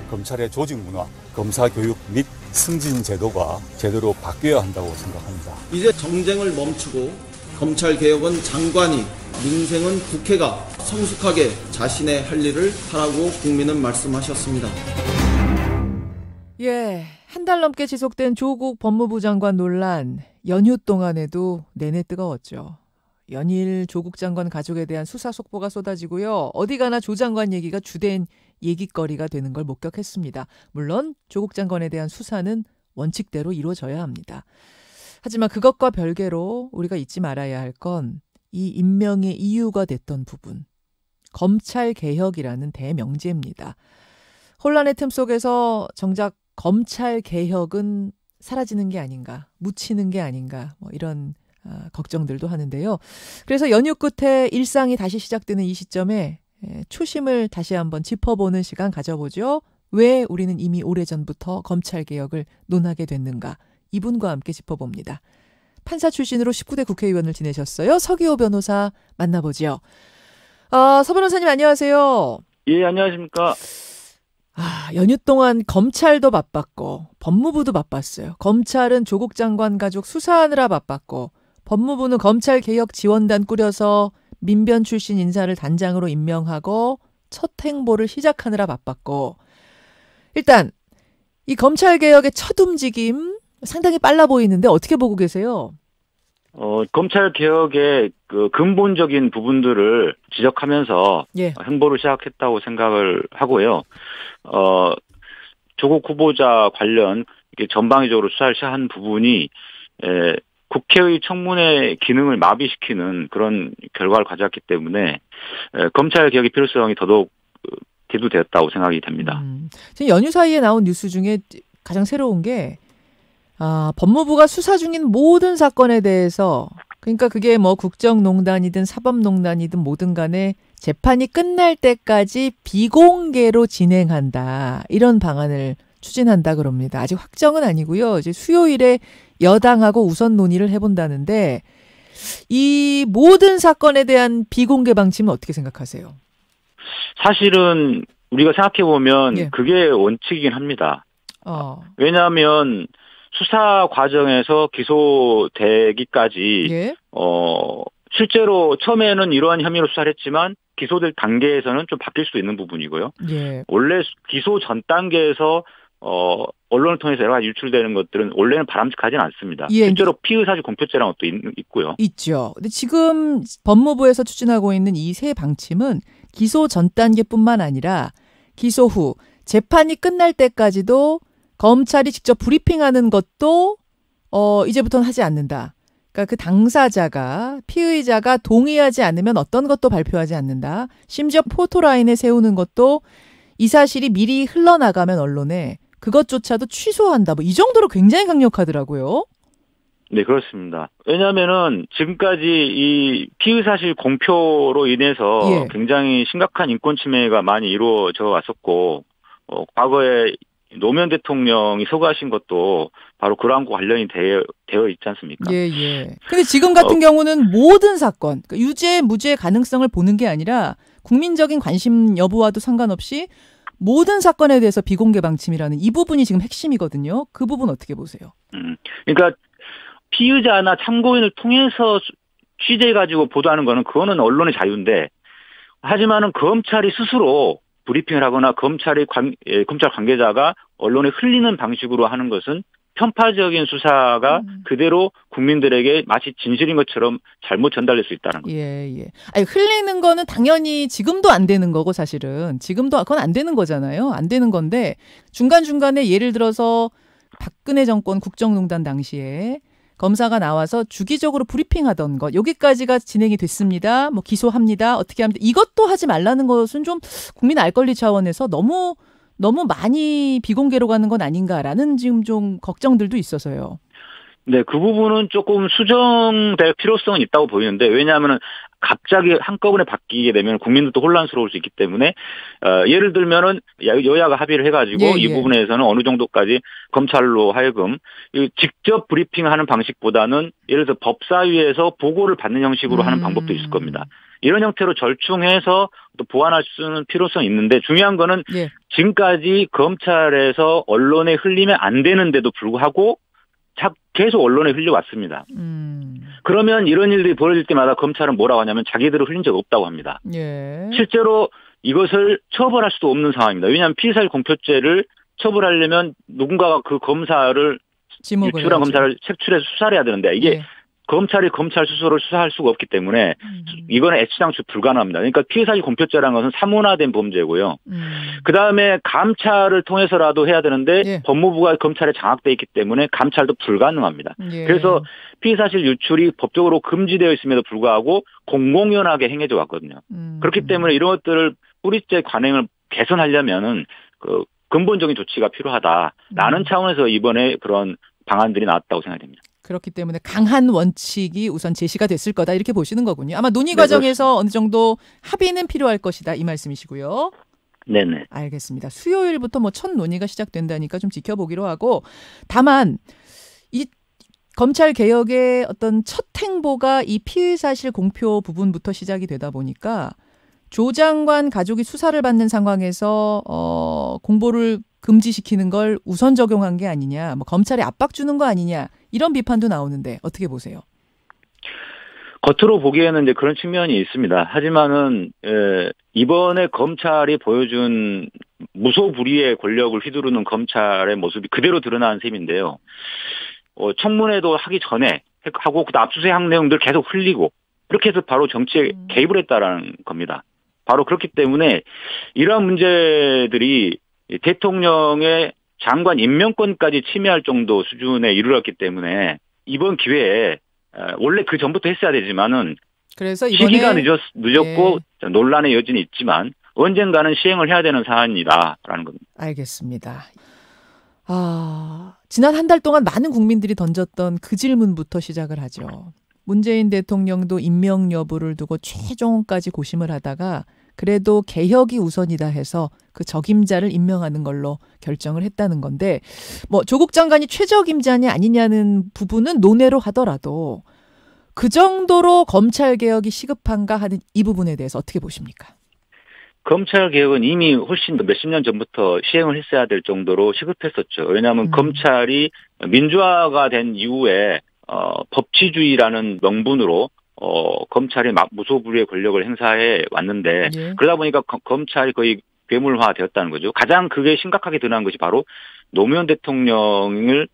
검찰의 조직 문화, 검사 교육 및 승진 제도가 제대로 바뀌어야 한다고 생각합니다. 이제 정쟁을 멈추고 검찰 개혁은 장관이, 민생은 국회가 성숙하게 자신의 할 일을 하라고 국민은 말씀하셨습니다. 예, 한 달 넘게 지속된 조국 법무부 장관 논란, 연휴 동안에도 내내 뜨거웠죠. 연일 조국 장관 가족에 대한 수사 속보가 쏟아지고요. 어디 가나 조 장관 얘기가 주된 얘기거리가 되는 걸 목격했습니다. 물론 조국 장관에 대한 수사는 원칙대로 이루어져야 합니다. 하지만 그것과 별개로 우리가 잊지 말아야 할 건 이 임명의 이유가 됐던 부분. 검찰개혁이라는 대명제입니다. 혼란의 틈 속에서 정작 검찰개혁은 사라지는 게 아닌가, 묻히는 게 아닌가, 이런 걱정들도 하는데요. 그래서 연휴 끝에 일상이 다시 시작되는 이 시점에 초심을 다시 한번 짚어보는 시간 가져보죠. 왜 우리는 이미 오래전부터 검찰개혁을 논하게 됐는가. 이분과 함께 짚어봅니다. 판사 출신으로 19대 국회의원을 지내셨어요. 서기호 변호사 만나보죠. 서 변호사님 안녕하세요. 예, 안녕하십니까. 연휴 동안 검찰도 바빴고 법무부도 바빴어요. 검찰은 조국 장관 가족 수사하느라 바빴고 법무부는 검찰개혁 지원단 꾸려서 민변 출신 인사를 단장으로 임명하고 첫 행보를 시작하느라 바빴고 일단 이 검찰개혁의 첫 움직임 상당히 빨라 보이는데 어떻게 보고 계세요? 검찰개혁의 그 근본적인 부분들을 지적하면서 행보를 시작했다고 생각을 하고요. 조국 후보자 관련 전방위적으로 수사를 시작한 부분이 국회의 청문회 기능을 마비시키는 그런 결과를 가져왔기 때문에 검찰개혁의 필요성이 더더욱 대두되었다고 생각이 됩니다. 지금 연휴 사이에 나온 뉴스 중에 가장 새로운 게 법무부가 수사 중인 모든 사건에 대해서 그러니까 그게 뭐 국정농단이든 사법농단이든 뭐든 간에 재판이 끝날 때까지 비공개로 진행한다. 이런 방안을 추진한다 그럽니다. 아직 확정은 아니고요. 이제 수요일에 여당하고 우선 논의를 해본다는데 이 모든 사건에 대한 비공개 방침은 어떻게 생각하세요? 사실은 우리가 생각해보면 그게 원칙이긴 합니다. 왜냐하면 수사 과정에서 기소되기까지 실제로 처음에는 이러한 혐의로 수사를 했지만 기소될 단계에서는 좀 바뀔 수 있는 부분이고요. 원래 기소 전 단계에서 언론을 통해서 여러 가지 유출되는 것들은 원래는 바람직하지는 않습니다. 실제로 피의사실 공표죄라는 것도 있고요. 있죠. 근데 지금 법무부에서 추진하고 있는 이 새 방침은 기소 전 단계뿐만 아니라 기소 후 재판이 끝날 때까지도 검찰이 직접 브리핑하는 것도 이제부터는 하지 않는다. 그러니까 그 당사자가 피의자가 동의하지 않으면 어떤 것도 발표하지 않는다. 심지어 포토라인에 세우는 것도 이 사실이 미리 흘러나가면 언론에 그것조차도 취소한다. 이 정도로 굉장히 강력하더라고요. 네, 그렇습니다. 왜냐하면은 지금까지 이 피의사실 공표로 인해서 굉장히 심각한 인권 침해가 많이 이루어져 왔었고, 과거에 노무현 대통령이 서거하신 것도 바로 그러한 관련이 되어 있지 않습니까? 근데 지금 같은 경우는 모든 사건, 그러니까 유죄, 무죄 가능성을 보는 게 아니라 국민적인 관심 여부와도 상관없이 모든 사건에 대해서 비공개 방침이라는 이 부분이 지금 핵심이거든요. 그 부분 어떻게 보세요? 그러니까 피의자나 참고인을 통해서 취재해가지고 보도하는 거는 그거는 언론의 자유인데 하지만은 검찰이 스스로 브리핑을 하거나 검찰 관계자가 언론에 흘리는 방식으로 하는 것은 편파적인 수사가 그대로 국민들에게 마치 진실인 것처럼 잘못 전달될 수 있다는 거죠. 아니, 흘리는 거는 당연히 지금도 안 되는 거고 사실은 지금도 그건 안 되는 거잖아요. 안 되는 건데 중간중간에 예를 들어서 박근혜 정권 국정농단 당시에 검사가 나와서 주기적으로 브리핑하던 것 여기까지가 진행이 됐습니다. 뭐 기소합니다. 어떻게 합니다. 이것도 하지 말라는 것은 좀 국민 알 권리 차원에서 너무 많이 비공개로 가는 건 아닌가라는 지금 좀 걱정들도 있어서요. 네, 그 부분은 조금 수정될 필요성은 있다고 보이는데 왜냐하면은 갑자기 한꺼번에 바뀌게 되면 국민들도 혼란스러울 수 있기 때문에 예를 들면은 여야가 합의를 해가지고 예, 이 예. 부분에서는 어느 정도까지 검찰로 하여금 직접 브리핑하는 방식보다는 예를 들어 법사위에서 보고를 받는 형식으로 하는 방법도 있을 겁니다. 이런 형태로 절충해서 또 보완할 수는 필요성이 있는데 중요한 거는 예. 지금까지 검찰에서 언론에 흘리면 안 되는데도 불구하고 계속 언론에 흘려왔습니다. 그러면 이런 일들이 벌어질 때마다 검찰은 뭐라고 하냐면 자기들은 흘린 적 없다고 합니다. 예. 실제로 이것을 처벌할 수도 없는 상황입니다. 왜냐하면 피의사실 공표죄를 처벌하려면 누군가가 그 검사를 지목을 유출한 해야죠. 검사를 색출해서 수사를 해야 되는데 이게 예. 검찰이 검찰 스스로를 수사할 수가 없기 때문에 이거는 애치당초 불가능합니다. 그러니까 피의사실 공표죄라는 것은 사문화된 범죄고요. 그다음에 감찰을 통해서라도 해야 되는데 예. 법무부가 검찰에 장악돼 있기 때문에 감찰도 불가능합니다. 예. 그래서 피의사실 유출이 법적으로 금지되어 있음에도 불구하고 공공연하게 행해져 왔거든요. 그렇기 때문에 이런 것들을 뿌리째 관행을 개선하려면은 그 근본적인 조치가 필요하다라는 차원에서 이번에 그런 방안들이 나왔다고 생각됩니다. 그렇기 때문에 강한 원칙이 우선 제시가 됐을 거다 이렇게 보시는 거군요. 아마 논의 네, 과정에서 어느 정도 합의는 필요할 것이다 이 말씀이시고요. 네네. 알겠습니다. 수요일부터 뭐 첫 논의가 시작된다니까 좀 지켜보기로 하고 다만 이 검찰 개혁의 어떤 첫 행보가 이 피의사실 공표 부분부터 시작이 되다 보니까 조 장관 가족이 수사를 받는 상황에서 공보를 금지시키는 걸 우선 적용한 게 아니냐, 뭐 검찰에 압박 주는 거 아니냐 이런 비판도 나오는데 어떻게 보세요? 겉으로 보기에는 이제 그런 측면이 있습니다. 하지만은 이번에 검찰이 보여준 무소불위의 권력을 휘두르는 검찰의 모습이 그대로 드러난 셈인데요. 청문회도 하기 전에 하고 그 압수수색 내용들 계속 흘리고 이렇게 해서 바로 정치에 개입을 했다라는 겁니다. 바로 그렇기 때문에 이러한 문제들이 대통령의 장관 임명권까지 침해할 정도 수준에 이르렀기 때문에 이번 기회에 원래 그 전부터 했어야 되지만은 그래서 이번에 시기가 늦었고 예. 논란의 여지는 있지만 언젠가는 시행을 해야 되는 사안이다라는 겁니다. 알겠습니다. 지난 한 달 동안 많은 국민들이 던졌던 그 질문부터 시작을 하죠. 문재인 대통령도 임명 여부를 두고 최종까지 고심을 하다가 그래도 개혁이 우선이다 해서 그 적임자를 임명하는 걸로 결정을 했다는 건데 뭐 조국 장관이 최적임자냐 아니냐는 부분은 논외로 하더라도 그 정도로 검찰 개혁이 시급한가 하는 이 부분에 대해서 어떻게 보십니까? 검찰 개혁은 이미 훨씬 더 몇십 년 전부터 시행을 했어야 될 정도로 시급했었죠. 왜냐하면 검찰이 민주화가 된 이후에 법치주의라는 명분으로 검찰이 무소불위의 권력을 행사해 왔는데 예. 그러다 보니까 검찰이 거의 괴물화 되었다는 거죠. 가장 그게 심각하게 드러난 것이 바로 노무현 대통령을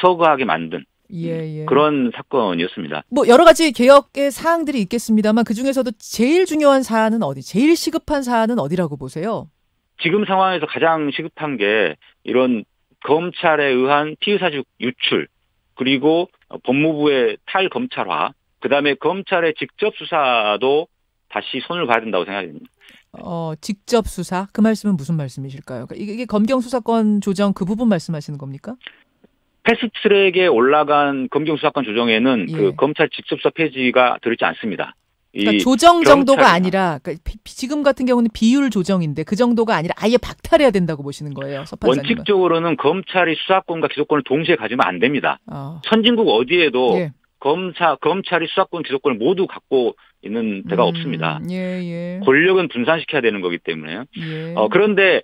서거하게 만든 예. 그런 사건이었습니다. 뭐 여러 가지 개혁의 사항들이 있겠습니다만 그중에서도 제일 중요한 사안은 어디, 제일 시급한 사안은 어디라고 보세요? 지금 상황에서 가장 시급한 게 이런 검찰에 의한 피의사실 유출 그리고 법무부의 탈검찰화 그다음에 검찰의 직접 수사도 다시 손을 봐야 된다고 생각합니다. 직접 수사? 그 말씀은 무슨 말씀이실까요? 그러니까 이게 검경 수사권 조정 그 부분 말씀하시는 겁니까? 패스트트랙에 올라간 검경 수사권 조정에는 예. 그 검찰 직접 수사 폐지가 들어있지 않습니다. 그러니까 조정 정도가 경찰이나. 아니라 그러니까 지금 같은 경우는 비율 조정인데 그 정도가 아니라 아예 박탈해야 된다고 보시는 거예요. 서 판사님은. 원칙적으로는 검찰이 수사권과 기소권을 동시에 가지면 안 됩니다. 선진국 어디에도 예. 검찰이 수사권, 기소권을 모두 갖고 있는 데가 없습니다. 예. 권력은 분산시켜야 되는 거기 때문에요. 예. 그런데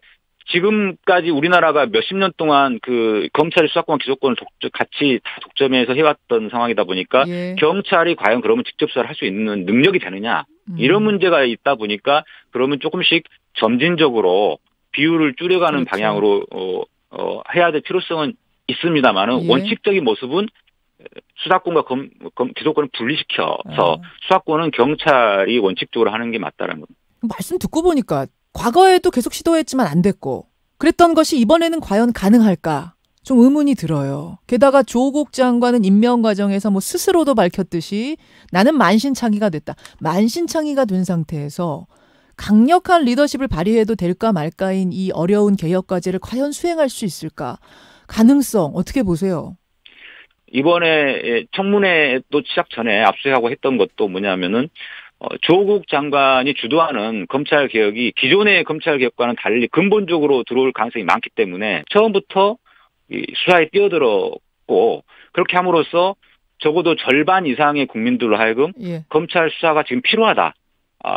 지금까지 우리나라가 몇십 년 동안 그 검찰의 수사권, 기소권을 같이 다 독점해서 해왔던 상황이다 보니까 예. 경찰이 과연 그러면 직접 수사를 할 수 있는 능력이 되느냐 이런 문제가 있다 보니까 그러면 조금씩 점진적으로 비율을 줄여가는 그렇죠. 방향으로 해야 될 필요성은 있습니다만은 예. 원칙적인 모습은 수사권과 기소권을 분리시켜서 수사권은 경찰이 원칙적으로 하는 게 맞다라는 겁니다. 말씀 듣고 보니까 과거에도 계속 시도했지만 안 됐고 그랬던 것이 이번에는 과연 가능할까? 좀 의문이 들어요. 게다가 조국 장관은 임명 과정에서 뭐 스스로도 밝혔듯이 나는 만신창이가 됐다. 만신창이가 된 상태에서 강력한 리더십을 발휘해도 될까 말까인 이 어려운 개혁 과제를 과연 수행할 수 있을까? 가능성 어떻게 보세요? 이번에 청문회 또 시작 전에 압수하고 했던 것도 뭐냐면은 조국 장관이 주도하는 검찰 개혁이 기존의 검찰 개혁과는 달리 근본적으로 들어올 가능성이 많기 때문에 처음부터 이 수사에 뛰어들었고 그렇게 함으로써 적어도 절반 이상의 국민들로 하여금 예. 검찰 수사가 지금 필요하다.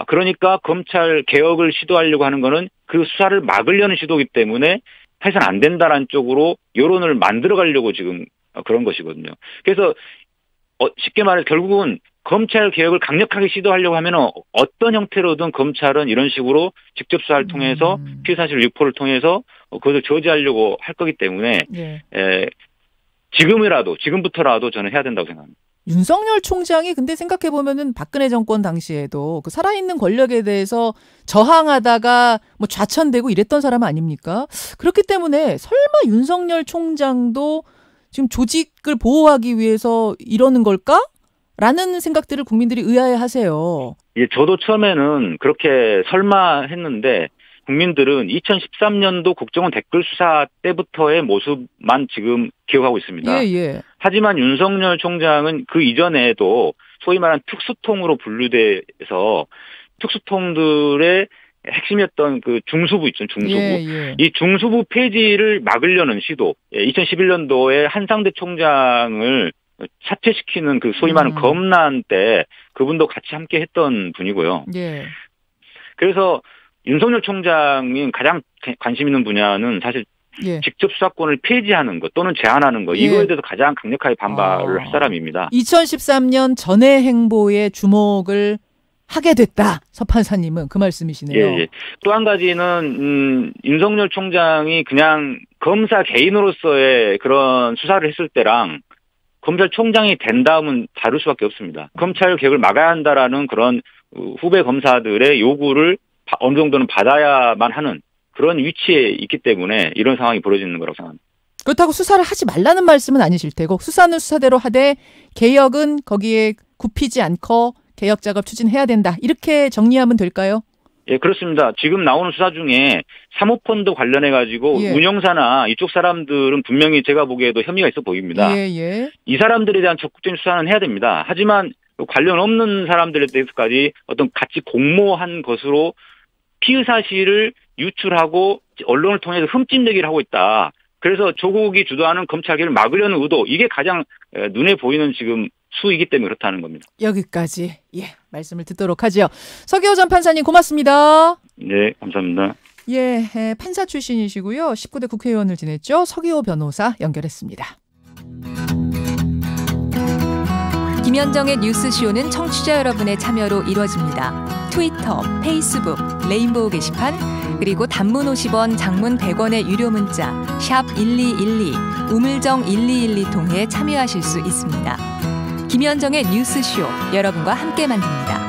그러니까 검찰 개혁을 시도하려고 하는 거는 그 수사를 막으려는 시도이기 때문에 해서는 안 된다라는 쪽으로 여론을 만들어가려고 지금 그런 것이거든요. 그래서 쉽게 말해서 결국은 검찰 개혁을 강력하게 시도하려고 하면 어떤 형태로든 검찰은 이런 식으로 직접 수사를 통해서 피의 사실 유포를 통해서 그것을 저지하려고 할 거기 때문에 예. 지금부터라도 저는 해야 된다고 생각합니다. 윤석열 총장이 근데 생각해 보면은 박근혜 정권 당시에도 그 살아있는 권력에 대해서 저항하다가 뭐 좌천되고 이랬던 사람 아닙니까? 그렇기 때문에 설마 윤석열 총장도 지금 조직을 보호하기 위해서 이러는 걸까? 라는 생각들을 국민들이 의아해하세요. 예, 저도 처음에는 그렇게 설마 했는데 국민들은 2013년도 국정원 댓글 수사 때부터의 모습만 지금 기억하고 있습니다. 예, 예. 하지만 윤석열 총장은 그 이전에도 소위 말하는 특수통으로 분류돼서 특수통들의 핵심이었던 그 중수부 있죠, 중수부. 예, 예. 이 중수부 폐지를 막으려는 시도, 2011년도에 한상대 총장을 사퇴시키는 그 소위 말하는 검난 때 그분도 같이 함께 했던 분이고요. 예. 그래서 윤석열 총장이 가장 관심 있는 분야는 사실 예. 직접 수사권을 폐지하는 것 또는 제한하는 것, 예. 이거에 대해서 가장 강력하게 반발을 할 사람입니다. 2013년 전의 행보에 주목을 하게 됐다. 서 판사님은 그 말씀이시네요. 예, 예. 또 한 가지는 윤석열 총장이 그냥 검사 개인으로서의 그런 수사를 했을 때랑 검찰총장이 된 다음은 다를 수밖에 없습니다. 검찰 개혁을 막아야 한다라는 그런 후배 검사들의 요구를 어느 정도는 받아야만 하는 그런 위치에 있기 때문에 이런 상황이 벌어지는 거라고 생각합니다. 그렇다고 수사를 하지 말라는 말씀은 아니실 테고 수사는 수사대로 하되 개혁은 거기에 굽히지 않고 개혁 작업 추진해야 된다. 이렇게 정리하면 될까요? 예, 그렇습니다. 지금 나오는 수사 중에 사모펀드 관련해가지고 예. 운영사나 이쪽 사람들은 분명히 제가 보기에도 혐의가 있어 보입니다. 예, 예. 이 사람들에 대한 적극적인 수사는 해야 됩니다. 하지만 관련 없는 사람들에 대해서까지 어떤 같이 공모한 것으로 피의 사실을 유출하고 언론을 통해서 흠집내기를 하고 있다. 그래서 조국이 주도하는 검찰 개혁을 막으려는 의도, 이게 가장 눈에 보이는 지금 수이기 때문에 그렇다는 겁니다. 여기까지 말씀을 듣도록 하죠. 서기호 전 판사님 고맙습니다. 네, 감사합니다. 예, 판사 출신이시고요. 19대 국회의원을 지냈죠. 서기호 변호사 연결했습니다. 김현정의 뉴스쇼는 청취자 여러분의 참여로 이루어집니다. 트위터, 페이스북, 레인보우 게시판, 그리고 단문 50원, 장문 100원의 유료 문자 샵 1212, 우물정 1212 통해 참여하실 수 있습니다. 김현정의 뉴스쇼, 여러분과 함께 만듭니다.